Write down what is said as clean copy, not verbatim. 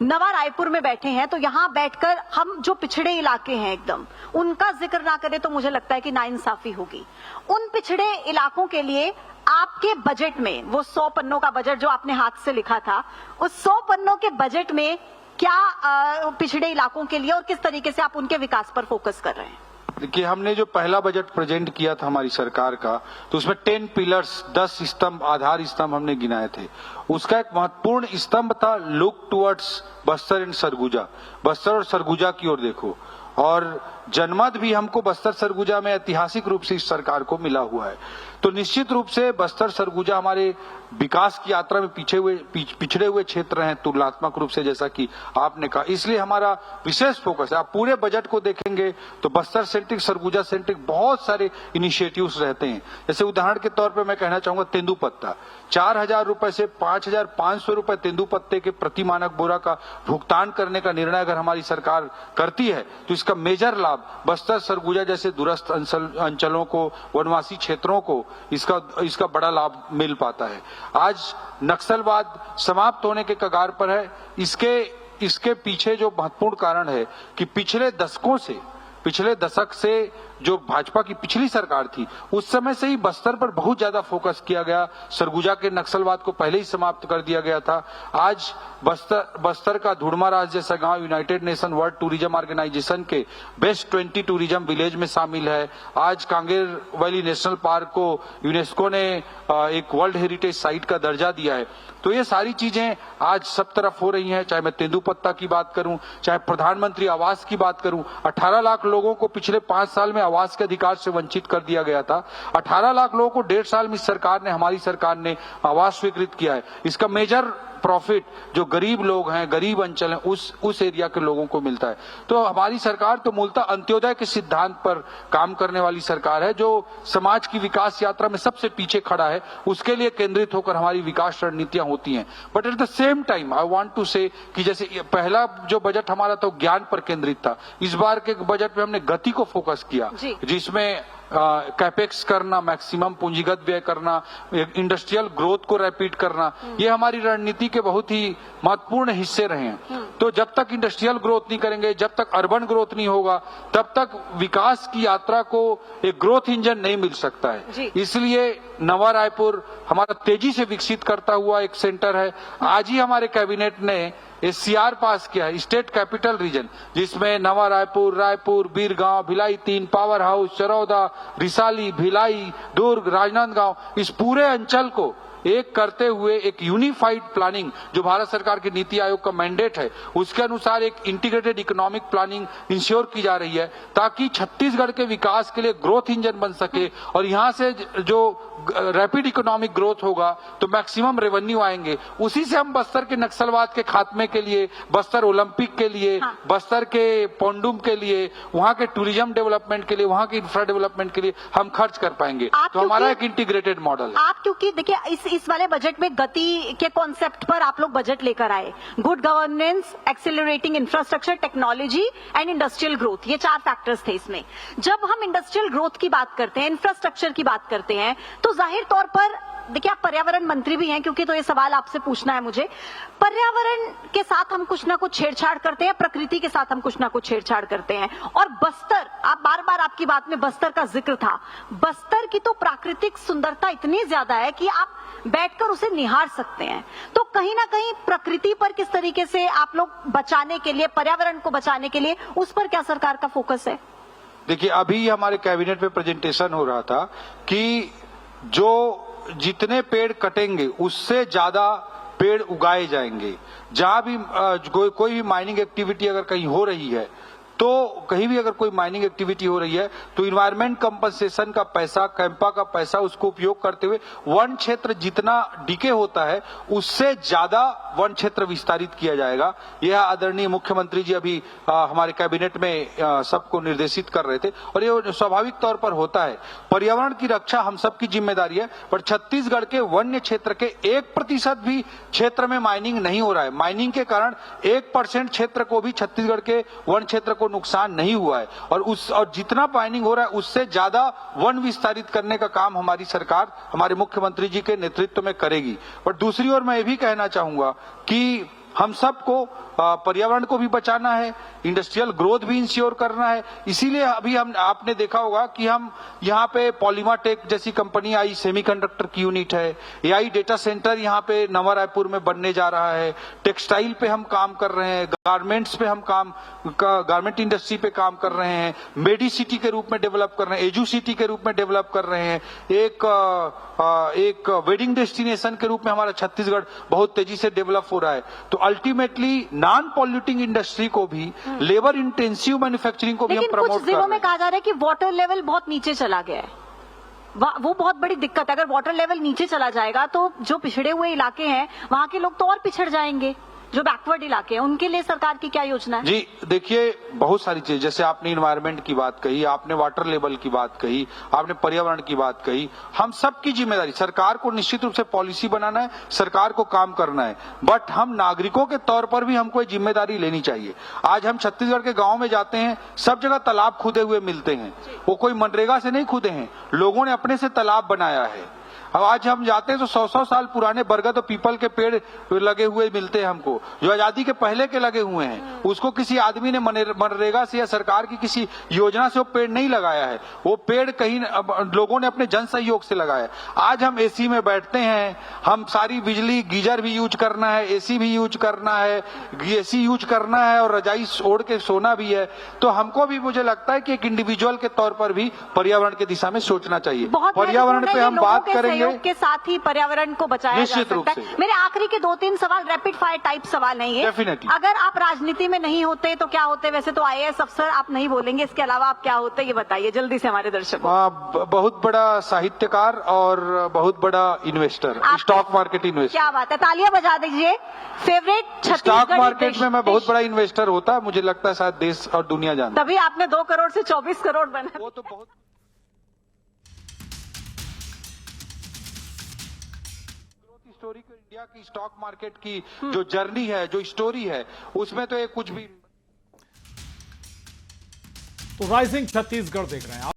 नवा रायपुर में बैठे हैं, तो यहाँ बैठकर हम जो पिछड़े इलाके हैं एकदम उनका जिक्र ना करें तो मुझे लगता है कि नाइंसाफी होगी। उन पिछड़े इलाकों के लिए आपके बजट में वो 100 पन्नों का बजट जो आपने हाथ से लिखा था, उस 100 पन्नों के बजट में क्या पिछड़े इलाकों के लिए और किस तरीके से आप उनके विकास पर फोकस कर रहे हैं? देखिए, हमने जो पहला बजट प्रेजेंट किया था हमारी सरकार का, तो उसमें 10 पिलर्स 10 स्तंभ आधार स्तंभ हमने गिनाए थे। उसका एक महत्वपूर्ण स्तंभ था look towards Bastar and Surguja, Bastar और सरगुजा की ओर देखो। और जनमत भी हमको बस्तर सरगुजा में ऐतिहासिक रूप से इस सरकार को मिला हुआ है। तो निश्चित रूप से बस्तर सरगुजा हमारे विकास की यात्रा में पिछड़े हुए क्षेत्र हैं तुलनात्मक रूप से, जैसा कि आपने कहा। इसलिए हमारा विशेष फोकस है। आप पूरे बजट को देखेंगे तो बस्तर सेंट्रिक, सरगुजा सेंट्रिक बहुत सारे इनिशिएटिव्स रहते हैं। जैसे उदाहरण के तौर पर मैं कहना चाहूंगा तेंदुपत्ता, 4,000 रुपए से 5,500 रुपए तेंदुपत्ते के प्रति मानक बोरा का भुगतान करने का निर्णय अगर हमारी सरकार करती है तो इसका मेजर लाभ बस्तर सरगुजा जैसे दूरस्थ अंचलों को, वनवासी क्षेत्रों को इसका बड़ा लाभ मिल पाता है। आज नक्सलवाद समाप्त होने के कगार पर है। इसके पीछे जो महत्वपूर्ण कारण है कि पिछले दशक से जो भाजपा की पिछली सरकार थी, उस समय से ही बस्तर पर बहुत ज्यादा फोकस किया गया। सरगुजा के नक्सलवाद को पहले ही समाप्त कर दिया गया था। आज बस्तर का धुड़माराज जैसा गांव United Nation World Tourism Organization के बेस्ट 20 टूरिज्म विलेज में शामिल है। आज कांगेर वैली नेशनल पार्क को यूनेस्को ने एक वर्ल्ड हेरिटेज साइट का दर्जा दिया है। तो ये सारी चीजें आज सब तरफ हो रही हैं। चाहे मैं तेंदुपत्ता की बात करूं, चाहे प्रधानमंत्री आवास की बात करूं, 18 लाख लोगों को पिछले 5 साल में आवास के अधिकार से वंचित कर दिया गया था। 18 लाख लोगों को 1.5 साल में हमारी सरकार ने आवास स्वीकृत किया है। इसका मेजर प्रॉफिट जो गरीब लोग हैं, गरीब अंचल हैं, उस एरिया के लोगों को मिलता है। तो हमारी सरकार तो मूलतः अंत्योदय के सिद्धांत पर काम करने वाली सरकार है, जो समाज की विकास यात्रा में सबसे पीछे खड़ा है। उसके लिए केंद्रित होकर हमारी विकास रणनीतियां होती हैं। But at the same time I want to say कि जैसे पहला जो बजट हमारा तो ज्ञान पर केंद्रित था, इस बार के बजट में हमने गति को फोकस किया, जिसमें कैपेक्स करना, मैक्सिमम पूंजीगत व्यय करना, इंडस्ट्रियल ग्रोथ को रैपिड करना, ये हमारी रणनीति के बहुत ही महत्वपूर्ण हिस्से रहे हैं। तो जब तक इंडस्ट्रियल ग्रोथ नहीं करेंगे, जब तक अर्बन ग्रोथ नहीं होगा, तब तक विकास की यात्रा को एक ग्रोथ इंजन नहीं मिल सकता है। इसलिए नवा रायपुर हमारा तेजी से विकसित करता हुआ एक सेंटर है। आज ही हमारे कैबिनेट ने SCR पास किया है, स्टेट कैपिटल रीजन, जिसमें नवा रायपुर, बीरगांव, भिलाई 3, पावर हाउस, चरौदा, रिसाली, भिलाई, दुर्ग, राजनांदगांव, इस पूरे अंचल को एक करते हुए एक यूनिफाइड प्लानिंग जो भारत सरकार की नीति आयोग का मैंडेट है, उसके अनुसार एक इंटीग्रेटेड इकोनॉमिक प्लानिंग इंश्योर की जा रही है, ताकि छत्तीसगढ़ के विकास के लिए ग्रोथ इंजन बन सके। और यहाँ से जो रैपिड इकोनॉमिक ग्रोथ होगा तो मैक्सिमम रेवेन्यू आएंगे। उसी से हम बस्तर के नक्सलवाद के खात्मे के लिए, बस्तर ओलंपिक के लिए, बस्तर के पोंडुम के लिए, वहाँ के टूरिज्म डेवलपमेंट के लिए, वहाँ के इंफ्रा डेवलपमेंट के लिए हम खर्च कर पाएंगे। तो हमारा एक इंटीग्रेटेड मॉडल है। आप क्योंकि देखिए इस वाले बजट में गति के कॉन्सेप्ट पर आप लोग बजट लेकर आए, good governance, accelerating infrastructure, technology and industrial growth, ये 4 फैक्टर्स थे इसमें। जब हम इंडस्ट्रियल ग्रोथ की बात करते हैं, इंफ्रास्ट्रक्चर की बात करते हैं, तो जाहिर तौर पर देखिए आप पर्यावरण मंत्री भी हैं, क्योंकि तो ये सवाल आपसे पूछना है मुझे। पर्यावरण के साथ हम कुछ ना कुछ छेड़छाड़ करते हैं, प्रकृति के साथ हम कुछ ना कुछ छेड़छाड़ करते हैं। और बस्तर, आप बार-बार आपकी बात में बस्तर का जिक्र था, बस्तर की तो प्राकृतिक सुंदरता इतनी ज्यादा है कि आप बैठकर उसे निहार सकते हैं। तो कहीं ना कहीं प्रकृति पर किस तरीके से आप लोग बचाने के लिए, पर्यावरण को बचाने के लिए, उस पर क्या सरकार का फोकस है? देखिए, अभी हमारे कैबिनेट में प्रेजेंटेशन हो रहा था कि जो जितने पेड़ कटेंगे उससे ज्यादा पेड़ उगाए जाएंगे। जहां भी कोई भी माइनिंग एक्टिविटी अगर कहीं हो रही है, तो कहीं भी अगर कोई माइनिंग एक्टिविटी हो रही है तो इन्वायरमेंट कंपनसेशन का पैसा, कैंपा का पैसा, उसको उपयोग करते हुए वन क्षेत्र जितना डीके होता है उससे ज्यादा वन क्षेत्र विस्तारित किया जाएगा। यह आदरणीय मुख्यमंत्री जी अभी हमारे कैबिनेट में सबको निर्देशित कर रहे थे, और ये स्वाभाविक तौर पर होता है। पर्यावरण की रक्षा हम सबकी जिम्मेदारी है, पर छत्तीसगढ़ के वन्य क्षेत्र के 1% भी क्षेत्र में माइनिंग नहीं हो रहा है। माइनिंग के कारण 1% क्षेत्र को भी, छत्तीसगढ़ के वन क्षेत्र को नुकसान नहीं हुआ है। और जितना माइनिंग हो रहा है उससे ज्यादा वन विस्तारित करने का काम हमारी सरकार, हमारे मुख्यमंत्री जी के नेतृत्व में करेगी। और दूसरी ओर मैं ये भी कहना चाहूंगा कि हम सबको पर्यावरण को भी बचाना है, इंडस्ट्रियल ग्रोथ भी इंश्योर करना है। इसीलिए अभी हम आपने देखा होगा कि हम यहाँ पे पॉलीमाटेक जैसी कंपनी आई, सेमीकंडक्टर की यूनिट है, एआई डेटा सेंटर यहाँ पे नवा रायपुर में बनने जा रहा है, टेक्सटाइल पे हम काम कर रहे हैं, गारमेंट्स पे हम गारमेंट इंडस्ट्री पे काम कर रहे हैं, मेडी सिटी के रूप में डेवलप कर रहे हैं, एजू सिटी के रूप में डेवलप कर रहे हैं, एक वेडिंग डेस्टिनेशन के रूप में हमारा छत्तीसगढ़ बहुत तेजी से डेवलप हो रहा है। तो अल्टीमेटली नॉन पॉल्यूटिंग इंडस्ट्री को भी, लेबर इंटेंसिव मैन्युफैक्चरिंग को भी हम लेकिन प्रमोट कुछ कर जिलों रहे में हैं। कहा जा रहा है कि वाटर लेवल बहुत नीचे चला गया है। वो बहुत बड़ी दिक्कत है। अगर वाटर लेवल नीचे चला जाएगा तो जो पिछड़े हुए इलाके हैं वहां के लोग तो और पिछड़ जाएंगे, जो बैकवर्ड इलाके हैं उनके लिए सरकार की क्या योजना है? जी देखिए, बहुत सारी चीज, जैसे आपने इन्वायरमेंट की बात कही, आपने वाटर लेवल की बात कही, आपने पर्यावरण की बात कही। हम सब की जिम्मेदारी, सरकार को निश्चित रूप से पॉलिसी बनाना है, सरकार को काम करना है, बट हम नागरिकों के तौर पर भी हमको ये जिम्मेदारी लेनी चाहिए। आज हम छत्तीसगढ़ के गांव में जाते हैं, सब जगह तालाब खुदे हुए मिलते हैं। वो कोई मनरेगा से नहीं खुदे हैं, लोगों ने अपने से तालाब बनाया है। अब आज हम जाते हैं तो 100-100 साल पुराने बरगद और पीपल के पेड़ लगे हुए मिलते हैं हमको, जो आजादी के पहले के लगे हुए हैं। उसको किसी आदमी ने मनरेगा से या सरकार की किसी योजना से वो पेड़ नहीं लगाया है, वो पेड़ कहीं लोगों ने अपने जन सहयोग से लगाया है। आज हम एसी में बैठते हैं, हम सारी बिजली, गीजर भी यूज करना है, एसी भी यूज करना है, एसी यूज करना है और रजाई ओढ़ के सोना भी है। तो हमको भी, मुझे लगता है कि एक इंडिविजुअल के तौर पर भी पर्यावरण की दिशा में सोचना चाहिए। बहुत पर्यावरण पे हम बात करेंगे के साथ ही पर्यावरण को बचाया जा निश्चित रूप सकता है। से। मेरे आखिरी के 2-3 सवाल रैपिड फायर टाइप सवाल नहीं है। Definitely। अगर आप राजनीति में नहीं होते तो क्या होते? वैसे तो आईएएस अफसर आप नहीं बोलेंगे, इसके अलावा आप क्या होते ये बताइए जल्दी से हमारे दर्शकों। बहुत बड़ा साहित्यकार और बहुत बड़ा इन्वेस्टर, आप- स्टॉक मार्केट इन्वेस्टर। क्या बात है, तालियां बजा दीजिए। Favourite stock Chhattisgarhi market dish- में मैं बहुत डिश। बड़ा इन्वेस्टर होता, मुझे लगता है शायद देश और दुनिया जानता। तभी आपने 2 करोड़ से 24 करोड़ बना। वो तो बहुत स्टोरी को, इंडिया की स्टॉक मार्केट की जो जर्नी है, जो स्टोरी है, उसमें तो ये कुछ भी। तो राइजिंग छत्तीसगढ़ देख रहे हैं आप।